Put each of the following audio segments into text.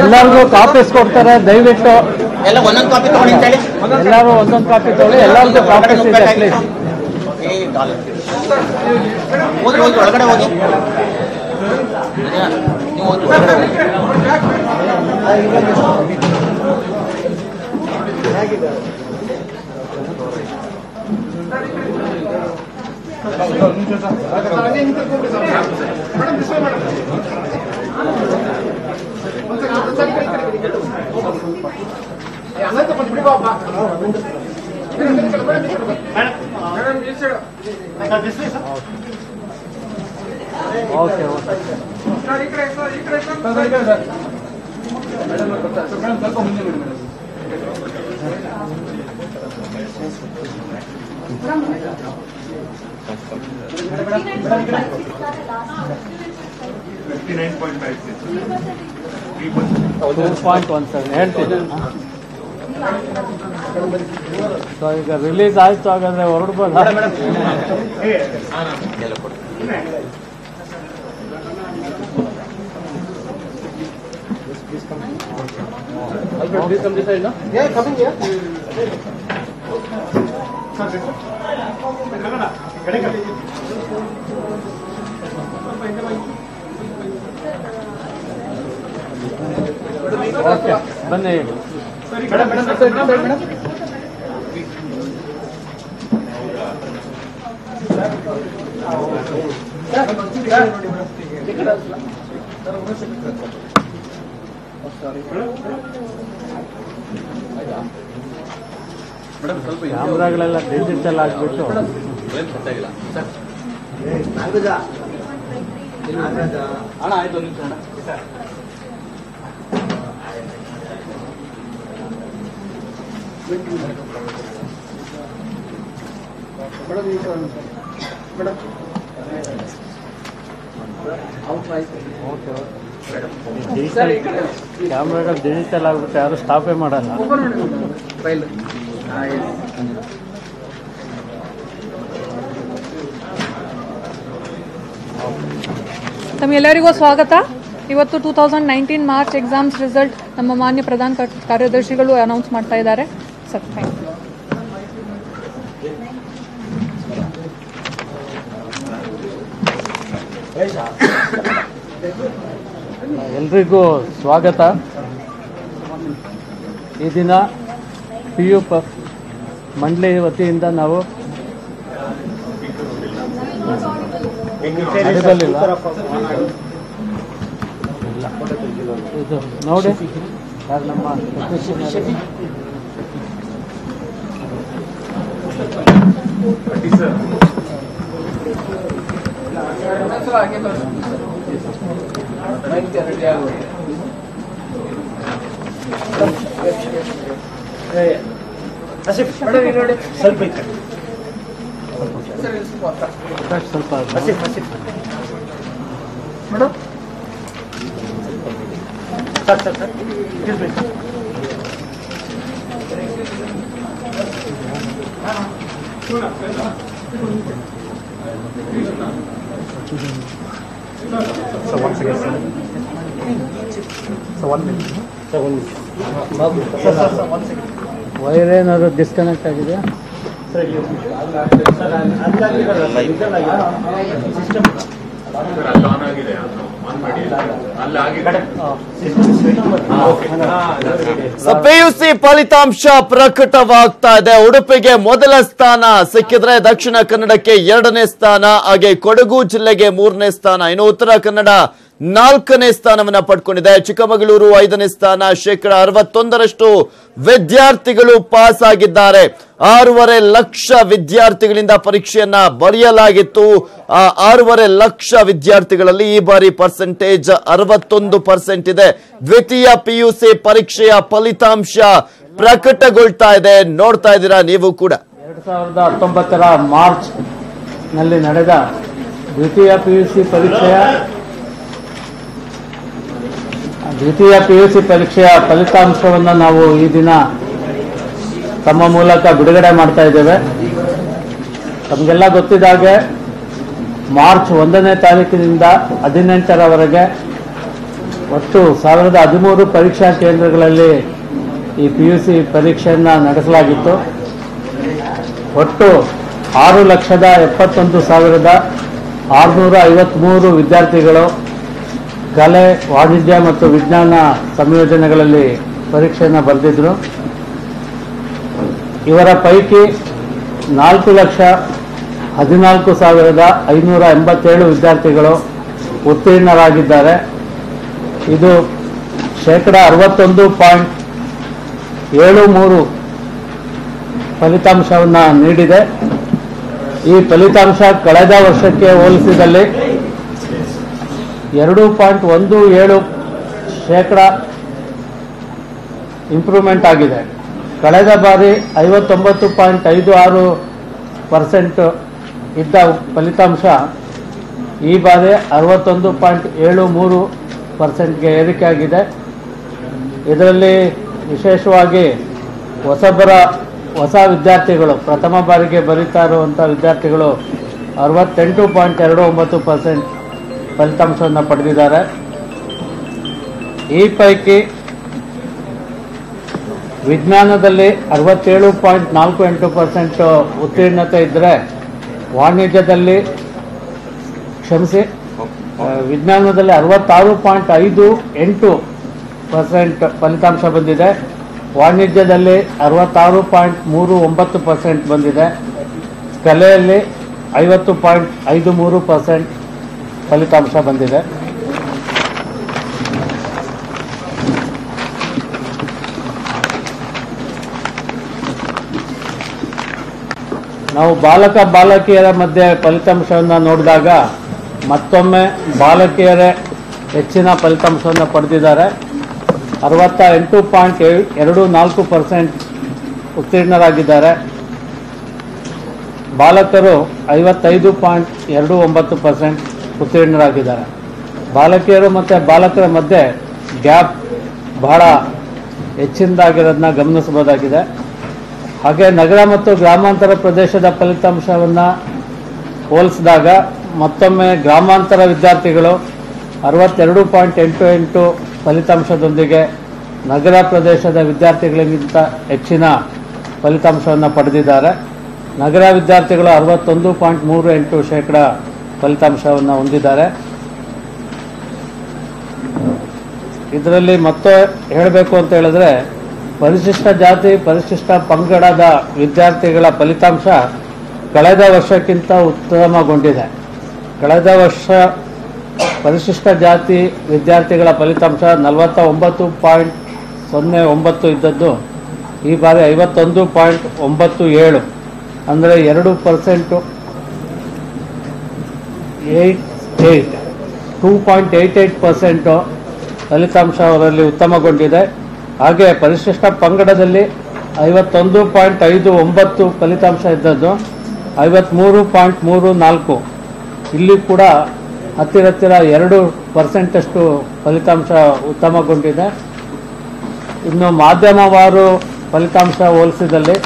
ಎಲ್ಲರಿಗೂ ಕಾಪೀಸ್ ಕೊಡ್ತಾರೆ, ದಯವಿಟ್ಟು ಎಲ್ಲ ಒಂದೊಂದು ಕಾಪಿ ತಗೊಳ್ಳಿ ಅಂತ ಹೇಳಿ. ಎಲ್ಲರೂ ಒಂದೊಂದು ಕಾಪಿ ತಗೊಳ್ಳಿ, ಎಲ್ಲರಿಗೂ ಕಾಪೀಸ್ ಇದೆ ಪ್ಲೀಸ್. ಒಳಗಡೆ ಹೋಗಿ ಓಕೆ ಹೇಳ್ತೀನಿ. ಸೊ ಈಗ ರಿಲೀಸ್ ಆಯ್ತು, ಹಾಗಾದ್ರೆ ಹೊರಡ್ಬೋದಾ? ಬನ್ನಿ. ಕ್ಯಾಮ್ರಾಗಳೆಲ್ಲ ಡಿಜಿಟಲ್ ಆಗಿಬಿಟ್ಟು ಕ್ಯಾಮ್ರಾಗಳು ಡಿಜಿಟಲ್ ಆಗ್ಬಿಟ್ಟು ಯಾರು ಸ್ಟಾಪೇ ಮಾಡಲ್ಲ. ತಮ್ಮೆಲ್ಲರಿಗೂ ಸ್ವಾಗತ. ಇವತ್ತು 2019 ಮಾರ್ಚ್ ಎಕ್ಸಾಮ್ಸ್ ರಿಸಲ್ಟ್ ನಮ್ಮ ಮಾನ್ಯ ಪ್ರಧಾನ ಕಾರ್ಯದರ್ಶಿಗಳು ಅನೌನ್ಸ್ ಮಾಡ್ತಾ ಇದ್ದಾರೆ. Sir, thank you. ಎಲ್ರಿಗೂ ಸ್ವಾಗತ. ಈ ದಿನ PU ಮಂಡಳಿ ವತಿಯಿಂದ ನಾವು ಇದು ನೋಡಿ ಯಾರು ನಮ್ಮ ಸ್ವಲ್ಪ ವೈರ್ ಏನಾದ್ರು ಡಿಸ್ಕನೆಕ್ಟ್ ಆಗಿದೆಯಾ? PUC ಫಲಿತಾಂಶ ಪ್ರಕಟವಾಗ್ತಾ ಇದೆ. ಉಡುಪಿಗೆ ಮೊದಲ ಸ್ಥಾನ ಸಿಕ್ಕಿದ್ರೆ ದಕ್ಷಿಣ ಕನ್ನಡಕ್ಕೆ 2ನೇ ಸ್ಥಾನ, ಹಾಗೆ ಕೊಡಗು ಜಿಲ್ಲೆಗೆ 3ನೇ ಸ್ಥಾನ. ಇನ್ನು ಉತ್ತರ ಕನ್ನಡ 4ನೇ ಸ್ಥಾನವನ್ನ ಪಡ್ಕೊಂಡಿದೆ. ಚಿಕ್ಕಮಗಳೂರು 5ನೇ ಸ್ಥಾನ, 61% ವಿದ್ಯಾರ್ಥಿಗಳು ಪಾಸ್ ಆಗಿದ್ದಾರೆ. 6.5 ಲಕ್ಷ ವಿದ್ಯಾರ್ಥಿಗಳಿಂದ ಪರೀಕ್ಷೆಯನ್ನ ಬರೆಯಲಾಗಿತ್ತು. ಆ 6.5 ಲಕ್ಷ ವಿದ್ಯಾರ್ಥಿಗಳಲ್ಲಿ ಈ ಬಾರಿ ಪರ್ಸೆಂಟೇಜ್ 61% ಇದೆ. ದ್ವಿತೀಯ PUC ಪರೀಕ್ಷೆಯ ಫಲಿತಾಂಶ ಪ್ರಕಟಗೊಳ್ತಾ ಇದೆ. ನೋಡ್ತಾ ಇದ್ದೀರಾ ನೀವು ಕೂಡ. 2019 ಮಾರ್ಚ್ ನಲ್ಲಿ ನಡೆದ ದ್ವಿತೀಯ PUC ಪರೀಕ್ಷೆಯ ಫಲಿತಾಂಶವನ್ನು ನಾವು ಈ ದಿನ ತಮ್ಮ ಮೂಲಕ ಬಿಡುಗಡೆ ಮಾಡ್ತಾ ಇದ್ದೇವೆ. ತಮಗೆಲ್ಲ ಗೊತ್ತಿದ್ದಾಗೆ ಮಾರ್ಚ್ 1ನೇ ತಾರೀಕಿನಿಂದ 18ರವರೆಗೆ ಒಟ್ಟು 1013 ಪರೀಕ್ಷಾ ಕೇಂದ್ರಗಳಲ್ಲಿ ಈ PUC ಪರೀಕ್ಷೆಯನ್ನು ನಡೆಸಲಾಗಿತ್ತು. ಒಟ್ಟು 6,71,653 ವಿದ್ಯಾರ್ಥಿಗಳು ಕಲೆ, ವಾಣಿಜ್ಯ ಮತ್ತು ವಿಜ್ಞಾನ ಸಂಯೋಜನೆಗಳಲ್ಲಿ ಪರೀಕ್ಷೆಯನ್ನು ಬರೆದಿದ್ರು. ಇವರ ಪೈಕಿ 4,14,587 ವಿದ್ಯಾರ್ಥಿಗಳು ಉತ್ತೀರ್ಣರಾಗಿದ್ದಾರೆ. ಇದು 61.73 ಫಲಿತಾಂಶವನ್ನು ನೀಡಿದೆ. ಈ ಫಲಿತಾಂಶ ಕಳೆದ ವರ್ಷಕ್ಕೆ ಹೋಲಿಸಿದಲ್ಲಿ 2.17% ಇಂಪ್ರೂವ್ಮೆಂಟ್ ಆಗಿದೆ. ಕಳೆದ ಬಾರಿ 59.56% ಇದ್ದ ಫಲಿತಾಂಶ ಈ ಬಾರಿ 61.73%ಗೆ ಏರಿಕೆಯಾಗಿದೆ. ಇದರಲ್ಲಿ ವಿಶೇಷವಾಗಿ ಹೊಸ ವಿದ್ಯಾರ್ಥಿಗಳು, ಪ್ರಥಮ ಬಾರಿಗೆ ಬರೀತಾ ಇರುವಂಥ ವಿದ್ಯಾರ್ಥಿಗಳು 68.29% ಫಲಿತಾಂಶವನ್ನು ಪಡೆದಿದ್ದಾರೆ. ಈ ಪೈಕಿ ವಿಜ್ಞಾನದಲ್ಲಿ 67.48% ಉತ್ತೀರ್ಣತೆ ಇದ್ದರೆ ವಿಜ್ಞಾನದಲ್ಲಿ 66.58% ಫಲಿತಾಂಶ ಬಂದಿದೆ. ವಾಣಿಜ್ಯದಲ್ಲಿ 66.39% ಬಂದಿದೆ. ಕಲೆಯಲ್ಲಿ 50.53% ಫಲಿತಾಂಶ ಬಂದಿದೆ. ನಾವು ಬಾಲಕ ಬಾಲಕಿಯರ ಮಧ್ಯೆ ಫಲಿತಾಂಶವನ್ನು ನೋಡಿದಾಗ ಮತ್ತೊಮ್ಮೆ ಬಾಲಕಿಯರೇ ಹೆಚ್ಚಿನ ಫಲಿತಾಂಶವನ್ನು ಪಡೆದಿದ್ದಾರೆ. 68.24% ಉತ್ತೀರ್ಣರಾಗಿದ್ದಾರೆ. ಬಾಲಕರು 55.29% ಉತ್ತೀರ್ಣರಾಗಿದ್ದಾರೆ. ಬಾಲಕಿಯರು ಮತ್ತು ಬಾಲಕರ ಮಧ್ಯೆ ಗ್ಯಾಪ್ ಬಹಳ ಹೆಚ್ಚಿನದಾಗಿರೋದನ್ನ ಗಮನಿಸಬಹುದಾಗಿದೆ. ಹಾಗೆ ನಗರ ಮತ್ತು ಗ್ರಾಮಾಂತರ ಪ್ರದೇಶದ ಫಲಿತಾಂಶವನ್ನು ಹೋಲಿಸಿದಾಗ ಮತ್ತೊಮ್ಮೆ ಗ್ರಾಮಾಂತರ ವಿದ್ಯಾರ್ಥಿಗಳು 62.88 ಫಲಿತಾಂಶದೊಂದಿಗೆ ನಗರ ಪ್ರದೇಶದ ವಿದ್ಯಾರ್ಥಿಗಳಿಗಿಂತ ಹೆಚ್ಚಿನ ಫಲಿತಾಂಶವನ್ನು ಪಡೆದಿದ್ದಾರೆ. ನಗರ ವಿದ್ಯಾರ್ಥಿಗಳು 61.38% ಫಲಿತಾಂಶವನ್ನು ಹೊಂದಿದ್ದಾರೆ. ಇದರಲ್ಲಿ ಮತ್ತೆ ಹೇಳಬೇಕು ಅಂತ ಹೇಳಿದ್ರೆ ಪರಿಶಿಷ್ಟ ಜಾತಿ ಪರಿಶಿಷ್ಟ ಪಂಗಡದ ವಿದ್ಯಾರ್ಥಿಗಳ ಫಲಿತಾಂಶ ಕಳೆದ ವರ್ಷಕ್ಕಿಂತ ಉತ್ತಮಗೊಂಡಿದೆ. ಕಳೆದ ವರ್ಷ ಪರಿಶಿಷ್ಟ ಜಾತಿ ವಿದ್ಯಾರ್ಥಿಗಳ ಫಲಿತಾಂಶ 49.09 ಇದ್ದದ್ದು ಈ ಬಾರಿ 51.97, ಅಂದರೆ 2.88% ಫಲಿತಾಂಶ ಅವರಲ್ಲಿ ಉತ್ತಮಗೊಂಡಿದೆ. ಹಾಗೆ ಪರಿಶಿಷ್ಟ ಪಂಗಡದಲ್ಲಿ 51.59 ಫಲಿತಾಂಶ ಇದ್ದದ್ದು 53.34, ಇಲ್ಲಿ ಕೂಡ ಹತ್ತಿರ 2% ಫಲಿತಾಂಶ ಉತ್ತಮಗೊಂಡಿದೆ. ಇನ್ನು ಮಾಧ್ಯಮವಾರು ಫಲಿತಾಂಶ ಹೋಲಿಸಿದಲ್ಲಿ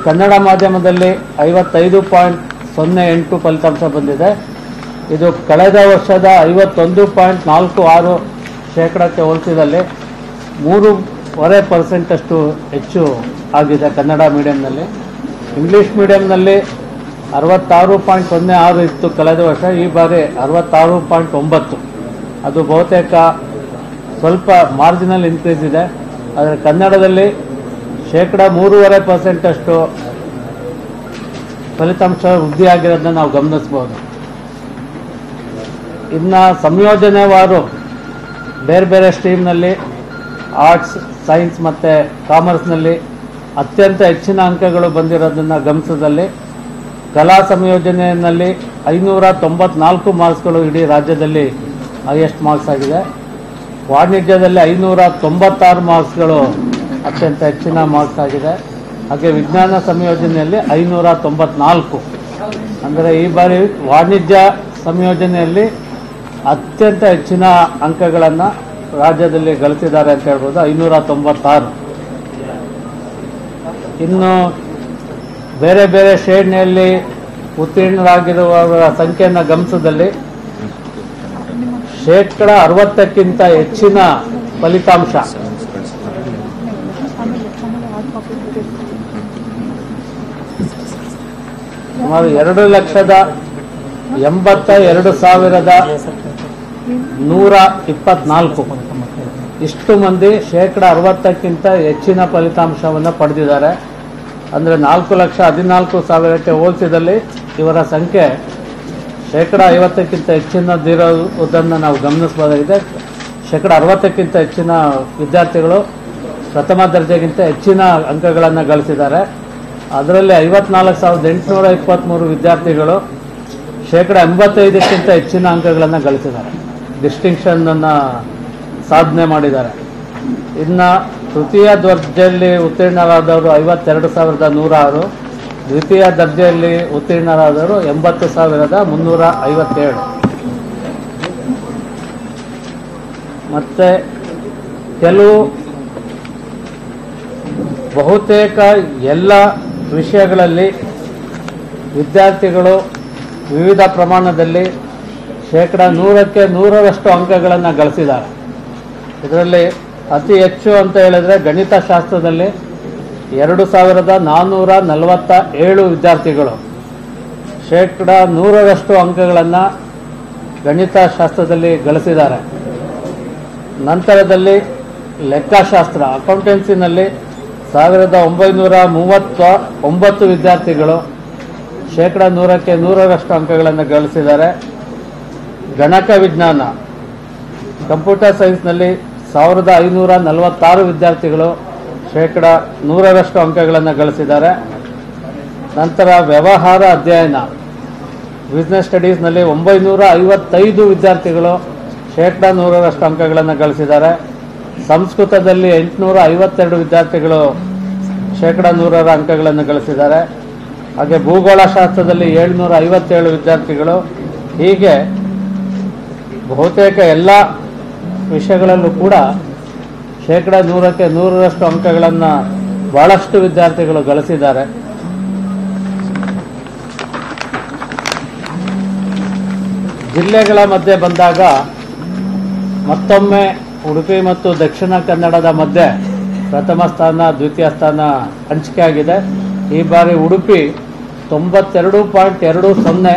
ಕನ್ನಡ ಮಾಧ್ಯಮದಲ್ಲಿ 55.08 ಫಲಿತಾಂಶ ಬಂದಿದೆ. ಇದು ಕಳೆದ ವರ್ಷದ 51.46%ಕ್ಕೆ ಹೋಲಿಸಿದಲ್ಲಿ 3.5% ಹೆಚ್ಚು ಆಗಿದೆ ಕನ್ನಡ ಮೀಡಿಯಂನಲ್ಲಿ. ಇಂಗ್ಲೀಷ್ ಮೀಡಿಯಂನಲ್ಲಿ 66.06 ಇತ್ತು ಕಳೆದ ವರ್ಷ, ಈ ಬಾರಿ 66.9. ಅದು ಬಹುತೇಕ ಸ್ವಲ್ಪ ಮಾರ್ಜಿನಲ್ ಇನ್ಕ್ರೀಸ್ ಇದೆ. ಆದರೆ ಕನ್ನಡದಲ್ಲಿ 3.5% ಫಲಿತಾಂಶ ವೃದ್ಧಿಯಾಗಿರೋದನ್ನ ನಾವು ಗಮನಿಸಬಹುದು. ಇನ್ನು ಸಂಯೋಜನೆವಾರು ಬೇರೆ ಬೇರೆ ಸ್ಟ್ರೀಮ್ನಲ್ಲಿ ಆರ್ಟ್ಸ್, ಸೈನ್ಸ್ ಮತ್ತು ಕಾಮರ್ಸ್ನಲ್ಲಿ ಅತ್ಯಂತ ಹೆಚ್ಚಿನ ಅಂಕಗಳು ಬಂದಿರೋದನ್ನು ಗಮನಿಸಿದಲ್ಲಿ ಕಲಾ ಸಂಯೋಜನೆಯಲ್ಲಿ 594 ಮಾರ್ಕ್ಸ್ಗಳು ಇಡೀ ರಾಜ್ಯದಲ್ಲಿ ಹೈಯೆಸ್ಟ್ ಮಾರ್ಕ್ಸ್ ಆಗಿದೆ. ವಾಣಿಜ್ಯದಲ್ಲಿ 596 ಮಾರ್ಕ್ಸ್ಗಳು ಅತ್ಯಂತ ಹೆಚ್ಚಿನ ಮಾರ್ಕ್ಸ್ ಆಗಿದೆ. ಹಾಗೆ ವಿಜ್ಞಾನ ಸಂಯೋಜನೆಯಲ್ಲಿ 594. ಅಂದರೆ ಈ ಬಾರಿ ವಾಣಿಜ್ಯ ಸಂಯೋಜನೆಯಲ್ಲಿ ಅತ್ಯಂತ ಹೆಚ್ಚಿನ ಅಂಕಗಳನ್ನು ರಾಜ್ಯದಲ್ಲಿ ಗಳಿಸಿದ್ದಾರೆ ಅಂತ ಹೇಳ್ಬೋದು, 596. ಇನ್ನು ಬೇರೆ ಬೇರೆ ಶ್ರೇಣಿಯಲ್ಲಿ ಉತ್ತೀರ್ಣರಾಗಿರುವವರ ಸಂಖ್ಯೆಯನ್ನು ಗಮನಿಸಿದಲ್ಲಿ 60% ಹೆಚ್ಚಿನ ಫಲಿತಾಂಶ ಸುಮಾರು 2,82,124 ಇಷ್ಟು ಮಂದಿ 60% ಹೆಚ್ಚಿನ ಫಲಿತಾಂಶವನ್ನು ಪಡೆದಿದ್ದಾರೆ. ಅಂದರೆ 4,14,000ಕ್ಕೆ ಹೋಲಿಸಿದಲ್ಲಿ ಇವರ ಸಂಖ್ಯೆ 50%ಕ್ಕಿಂತ ಹೆಚ್ಚಿನದಿರುವುದನ್ನು ನಾವು ಗಮನಿಸಬಹುದಾಗಿದೆ. 60% ಹೆಚ್ಚಿನ ವಿದ್ಯಾರ್ಥಿಗಳು ಪ್ರಥಮ ದರ್ಜೆಗಿಂತ ಹೆಚ್ಚಿನ ಅಂಕಗಳನ್ನು ಗಳಿಸಿದ್ದಾರೆ. ಅದರಲ್ಲಿ 54,823 ವಿದ್ಯಾರ್ಥಿಗಳು 85%ಕ್ಕಿಂತ ಹೆಚ್ಚಿನ ಅಂಕಗಳನ್ನು ಗಳಿಸಿದ್ದಾರೆ, ಡಿಸ್ಟಿಂಕ್ಷನನ್ನು ಸಾಧನೆ ಮಾಡಿದ್ದಾರೆ. ಇನ್ನು ತೃತೀಯ ದರ್ಜೆಯಲ್ಲಿ ಉತ್ತೀರ್ಣರಾದವರು 52,106, ದ್ವಿತೀಯ ದರ್ಜೆಯಲ್ಲಿ ಉತ್ತೀರ್ಣರಾದವರು 80,357. ಮತ್ತು ಕೆಲವು ಬಹುತೇಕ ಎಲ್ಲ ವಿಷಯಗಳಲ್ಲಿ ವಿದ್ಯಾರ್ಥಿಗಳು ವಿವಿಧ ಪ್ರಮಾಣದಲ್ಲಿ 100ಕ್ಕೆ 100ರಷ್ಟು ಅಂಕಗಳನ್ನು ಗಳಿಸಿದ್ದಾರೆ. ಇದರಲ್ಲಿ ಅತಿ ಹೆಚ್ಚು ಅಂತ ಹೇಳಿದ್ರೆ ಗಣಿತಶಾಸ್ತ್ರದಲ್ಲಿ 2,447 ವಿದ್ಯಾರ್ಥಿಗಳು 100ರಷ್ಟು ಅಂಕಗಳನ್ನು ಗಣಿತಶಾಸ್ತ್ರದಲ್ಲಿ ಗಳಿಸಿದ್ದಾರೆ. ನಂತರದಲ್ಲಿ ಲೆಕ್ಕಶಾಸ್ತ್ರ ಅಕೌಂಟೆನ್ಸಿನಲ್ಲಿ 1,939 ವಿದ್ಯಾರ್ಥಿಗಳು 100ಕ್ಕೆ 100ರಷ್ಟು ಅಂಕಗಳನ್ನು ಗಳಿಸಿದ್ದಾರೆ. ಗಣಕ ವಿಜ್ಞಾನ ಕಂಪ್ಯೂಟರ್ ಸೈನ್ಸ್ನಲ್ಲಿ 1,546 ವಿದ್ಯಾರ್ಥಿಗಳು 100ರಷ್ಟು ಅಂಕಗಳನ್ನು ಗಳಿಸಿದ್ದಾರೆ. ನಂತರ ವ್ಯವಹಾರ ಅಧ್ಯಯನ ಬಿಸ್ನೆಸ್ ಸ್ಟಡೀಸ್ನಲ್ಲಿ 955 ವಿದ್ಯಾರ್ಥಿಗಳು 100ರಷ್ಟು ಅಂಕಗಳನ್ನು ಗಳಿಸಿದ್ದಾರೆ. ಸಂಸ್ಕೃತದಲ್ಲಿ 852 ವಿದ್ಯಾರ್ಥಿಗಳು 100ರ ಅಂಕಗಳನ್ನು ಗಳಿಸಿದ್ದಾರೆ. ಹಾಗೆ ಭೂಗೋಳಶಾಸ್ತ್ರದಲ್ಲಿ 757 ವಿದ್ಯಾರ್ಥಿಗಳು. ಹೀಗೆ ಬಹುತೇಕ ಎಲ್ಲ ವಿಷಯಗಳಲ್ಲೂ ಕೂಡ 100ಕ್ಕೆ 100ರಷ್ಟು ಅಂಕಗಳನ್ನು ಬಹಳಷ್ಟು ವಿದ್ಯಾರ್ಥಿಗಳು ಗಳಿಸಿದ್ದಾರೆ. ಜಿಲ್ಲೆಗಳ ಮಧ್ಯೆ ಬಂದಾಗ ಮತ್ತೊಮ್ಮೆ ಉಡುಪಿ ಮತ್ತು ದಕ್ಷಿಣ ಕನ್ನಡದ ಮಧ್ಯೆ ಪ್ರಥಮ ಸ್ಥಾನ, ದ್ವಿತೀಯ ಸ್ಥಾನ ಹಂಚಿಕೆ ಆಗಿದೆ. ಈ ಬಾರಿ ಉಡುಪಿ 92.20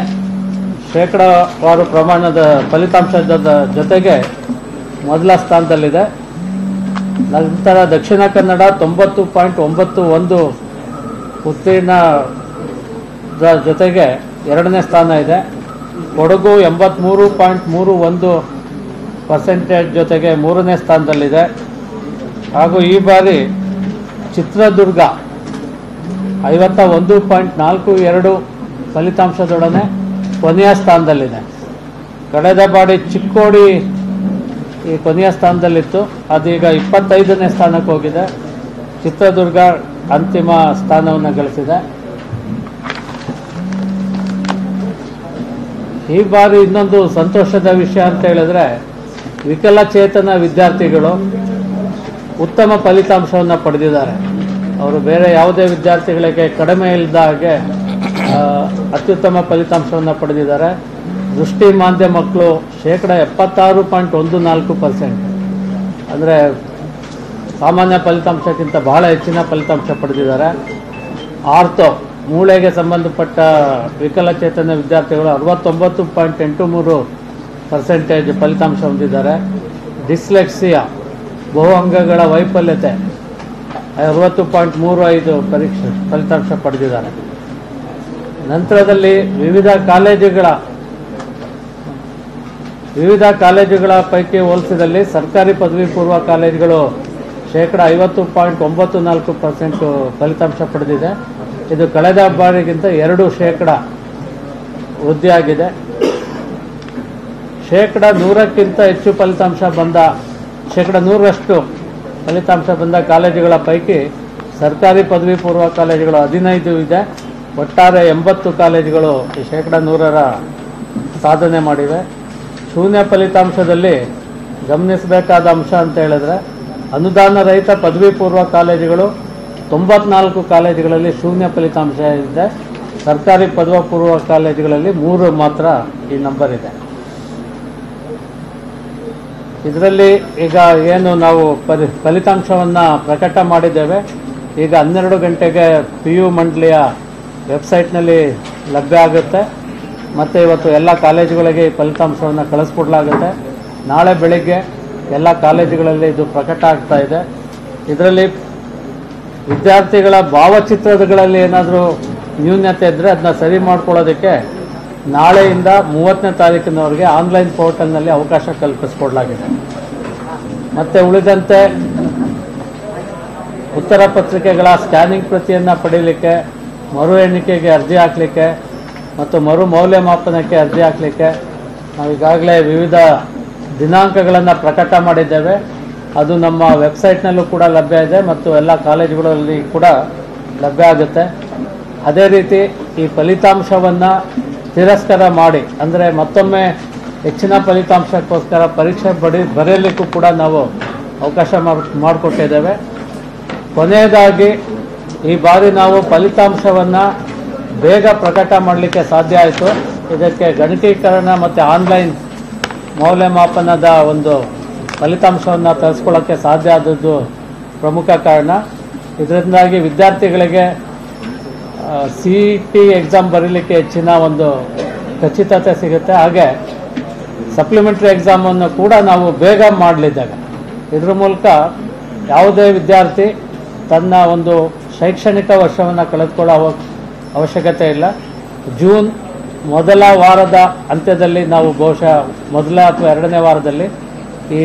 ಶೇಕಡಾವಾರು ಪ್ರಮಾಣದ ಫಲಿತಾಂಶದ ಜೊತೆಗೆ ಮೊದಲ ಸ್ಥಾನದಲ್ಲಿದೆ. ನಂತರ ದಕ್ಷಿಣ ಕನ್ನಡ 90.91 ಉತ್ತೀರ್ಣದ ಜೊತೆಗೆ ಎರಡನೇ ಸ್ಥಾನ ಇದೆ. ಕೊಡಗು 83.31% ಜೊತೆಗೆ ಮೂರನೇ ಸ್ಥಾನದಲ್ಲಿದೆ. ಹಾಗೂ ಈ ಬಾರಿ ಚಿತ್ರದುರ್ಗ 51.42 ಫಲಿತಾಂಶದೊಡನೆ ಕೊನೆಯ ಸ್ಥಾನದಲ್ಲಿದೆ. ಕಳೆದ ಬಾರಿ ಚಿಕ್ಕೋಡಿ ಈ ಕೊನೆಯ ಸ್ಥಾನದಲ್ಲಿತ್ತು, ಅದೀಗ 25ನೇ ಸ್ಥಾನಕ್ಕೆ ಹೋಗಿದೆ. ಚಿತ್ರದುರ್ಗ ಅಂತಿಮ ಸ್ಥಾನವನ್ನು ಗಳಿಸಿದೆ. ಈ ಬಾರಿ ಇನ್ನೊಂದು ಸಂತೋಷದ ವಿಷಯ ಅಂತ ಹೇಳಿದ್ರೆ, ವಿಕಲಚೇತನ ವಿದ್ಯಾರ್ಥಿಗಳು ಉತ್ತಮ ಫಲಿತಾಂಶವನ್ನು ಪಡೆದಿದ್ದಾರೆ. ಅವರು ಬೇರೆ ಯಾವುದೇ ವಿದ್ಯಾರ್ಥಿಗಳಿಗೆ ಕಡಿಮೆ ಇಲ್ಲದ ಹಾಗೆ ಅತ್ಯುತ್ತಮ ಫಲಿತಾಂಶವನ್ನು ಪಡೆದಿದ್ದಾರೆ. ದೃಷ್ಟಿಮಾಂದ್ಯ ಮಕ್ಕಳು 76.14%, ಅಂದರೆ ಸಾಮಾನ್ಯ ಫಲಿತಾಂಶಕ್ಕಿಂತ ಬಹಳ ಹೆಚ್ಚಿನ ಫಲಿತಾಂಶ ಪಡೆದಿದ್ದಾರೆ. ಆರ್ಥೋ ಮೂಳೆಗೆ ಸಂಬಂಧಪಟ್ಟ ವಿಕಲಚೇತನ ವಿದ್ಯಾರ್ಥಿಗಳು 69.83% ಫಲಿತಾಂಶ ಹೊಂದಿದ್ದಾರೆ. ಡಿಸ್ಲೆಕ್ಸಿಯಾ ಬಹು ಅಂಗಗಳ ವೈಫಲ್ಯತೆ 60.35 ಫಲಿತಾಂಶ ಪಡೆದಿದ್ದಾರೆ. ನಂತರದಲ್ಲಿ ವಿವಿಧ ಕಾಲೇಜುಗಳ ವಿವಿಧ ಕಾಲೇಜುಗಳ ಪೈಕಿ ಹೋಲಿಸಿದಲ್ಲಿ ಸರ್ಕಾರಿ ಪದವಿ ಪೂರ್ವ ಕಾಲೇಜುಗಳು 50.94% ಫಲಿತಾಂಶ ಪಡೆದಿದೆ. ಇದು ಕಳೆದ ಬಾರಿಗಿಂತ 2% ವೃದ್ಧಿಯಾಗಿದೆ. 100ಕ್ಕಿಂತ ಹೆಚ್ಚು ಫಲಿತಾಂಶ ಬಂದ 100ರಷ್ಟು ಫಲಿತಾಂಶ ಬಂದ ಕಾಲೇಜುಗಳ ಪೈಕಿ ಸರ್ಕಾರಿ ಪದವಿ ಪೂರ್ವ ಕಾಲೇಜುಗಳು 15 ಇದೆ. ಒಟ್ಟಾರೆ 80 ಕಾಲೇಜುಗಳು ಈ 100ರ ಸಾಧನೆ ಮಾಡಿವೆ. ಶೂನ್ಯ ಫಲಿತಾಂಶದಲ್ಲಿ ಗಮನಿಸಬೇಕಾದ ಅಂಶ ಅಂತ ಹೇಳಿದ್ರೆ, ಅನುದಾನ ರಹಿತ ಪದವಿ ಪೂರ್ವ ಕಾಲೇಜುಗಳು 94 ಕಾಲೇಜುಗಳಲ್ಲಿ ಶೂನ್ಯ ಫಲಿತಾಂಶ ಇದೆ. ಸರ್ಕಾರಿ ಪದವಿ ಪೂರ್ವ ಕಾಲೇಜುಗಳಲ್ಲಿ 3 ಮಾತ್ರ ಈ ನಂಬರ್ ಇದೆ. ಇದರಲ್ಲಿ ಈಗ ಏನು ನಾವು ಫಲಿತಾಂಶವನ್ನು ಪ್ರಕಟ ಮಾಡಿದ್ದೇವೆ, ಈಗ 12 ಗಂಟೆಗೆ PU ಮಂಡಳಿಯ ವೆಬ್ಸೈಟ್ನಲ್ಲಿ ಲಭ್ಯ ಆಗುತ್ತೆ. ಮತ್ತು ಇವತ್ತು ಎಲ್ಲ ಕಾಲೇಜುಗಳಿಗೆ ಈ ಫಲಿತಾಂಶವನ್ನು ಕಳಿಸ್ಕೊಡ್ಲಾಗುತ್ತೆ. ನಾಳೆ ಬೆಳಿಗ್ಗೆ ಎಲ್ಲ ಕಾಲೇಜುಗಳಲ್ಲಿ ಇದು ಪ್ರಕಟ ಆಗ್ತಾ ಇದೆ. ಇದರಲ್ಲಿ ವಿದ್ಯಾರ್ಥಿಗಳ ಭಾವಚಿತ್ರಗಳಲ್ಲಿ ಏನಾದರೂ ನ್ಯೂನತೆ ಇದ್ದರೆ ಅದನ್ನ ಸರಿ ಮಾಡ್ಕೊಳ್ಳೋದಕ್ಕೆ ನಾಳೆಯಿಂದ 30ನೇ ತಾರೀಕಿನವರೆಗೆ ಆನ್ಲೈನ್ ಪೋರ್ಟಲ್ನಲ್ಲಿ ಅವಕಾಶ ಕಲ್ಪಿಸಿಕೊಡಲಾಗಿದೆ. ಮತ್ತು ಉಳಿದಂತೆ ಉತ್ತರ ಪತ್ರಿಕೆಗಳ ಸ್ಕ್ಯಾನಿಂಗ್ ಪ್ರತಿಯನ್ನು ಪಡೀಲಿಕ್ಕೆ, ಮರು ಎಣಿಕೆಗೆ ಅರ್ಜಿ ಹಾಕಲಿಕ್ಕೆ ಮತ್ತು ಮರು ಮೌಲ್ಯಮಾಪನಕ್ಕೆ ಅರ್ಜಿ ಹಾಕಲಿಕ್ಕೆ ನಾವು ಈಗಾಗಲೇ ವಿವಿಧ ದಿನಾಂಕಗಳನ್ನು ಪ್ರಕಟ ಮಾಡಿದ್ದೇವೆ. ಅದು ನಮ್ಮ ವೆಬ್ಸೈಟ್ನಲ್ಲೂ ಕೂಡ ಲಭ್ಯ ಇದೆ ಮತ್ತು ಎಲ್ಲ ಕಾಲೇಜುಗಳಲ್ಲಿ ಕೂಡ ಲಭ್ಯ ಆಗುತ್ತೆ. ಅದೇ ರೀತಿ ಈ ಫಲಿತಾಂಶವನ್ನು ತಿರಸ್ಕಾರ ಮಾಡಿ, ಅಂದರೆ ಮತ್ತೊಮ್ಮೆ ಹೆಚ್ಚಿನ ಫಲಿತಾಂಶಕ್ಕೋಸ್ಕರ ಪರೀಕ್ಷೆ ಬರೆಯಲಿಕ್ಕೂ ಕೂಡ ನಾವು ಅವಕಾಶ ಮಾಡಿಕೊಟ್ಟಿದ್ದೇವೆ. ಕೊನೆಯದಾಗಿ ಈ ಬಾರಿ ನಾವು ಫಲಿತಾಂಶವನ್ನು ಬೇಗ ಪ್ರಕಟ ಮಾಡಲಿಕ್ಕೆ ಸಾಧ್ಯ ಆಯಿತು. ಇದಕ್ಕೆ ಗಣಕೀಕರಣ ಮತ್ತು ಆನ್ಲೈನ್ ಮೌಲ್ಯಮಾಪನದ ಒಂದು ಫಲಿತಾಂಶವನ್ನು ತರಿಸ್ಕೊಳ್ಳೋಕ್ಕೆ ಸಾಧ್ಯ ಆದದ್ದು ಪ್ರಮುಖ ಕಾರಣ. ಇದರಿಂದಾಗಿ ವಿದ್ಯಾರ್ಥಿಗಳಿಗೆ CET ಎಕ್ಸಾಮ್ ಬರೀಲಿಕ್ಕೆ ಹೆಚ್ಚಿನ ಒಂದು ಖಚಿತತೆ ಸಿಗುತ್ತೆ. ಹಾಗೆ ಸಪ್ಲಿಮೆಂಟ್ರಿ ಎಕ್ಸಾಮನ್ನು ಕೂಡ ನಾವು ಬೇಗ ಮಾಡಲಿದ್ದೇವೆ. ಇದರ ಮೂಲಕ ಯಾವುದೇ ವಿದ್ಯಾರ್ಥಿ ತನ್ನ ಒಂದು ಶೈಕ್ಷಣಿಕ ವರ್ಷವನ್ನು ಕಳೆದುಕೊಳ್ಳೋ ಅವಶ್ಯಕತೆ ಇಲ್ಲ. ಜೂನ್ ಮೊದಲ ವಾರದ ಅಂತ್ಯದಲ್ಲಿ ನಾವು ಬಹುಶಃ ಮೊದಲ ಅಥವಾ 2ನೇ ವಾರದಲ್ಲಿ ಈ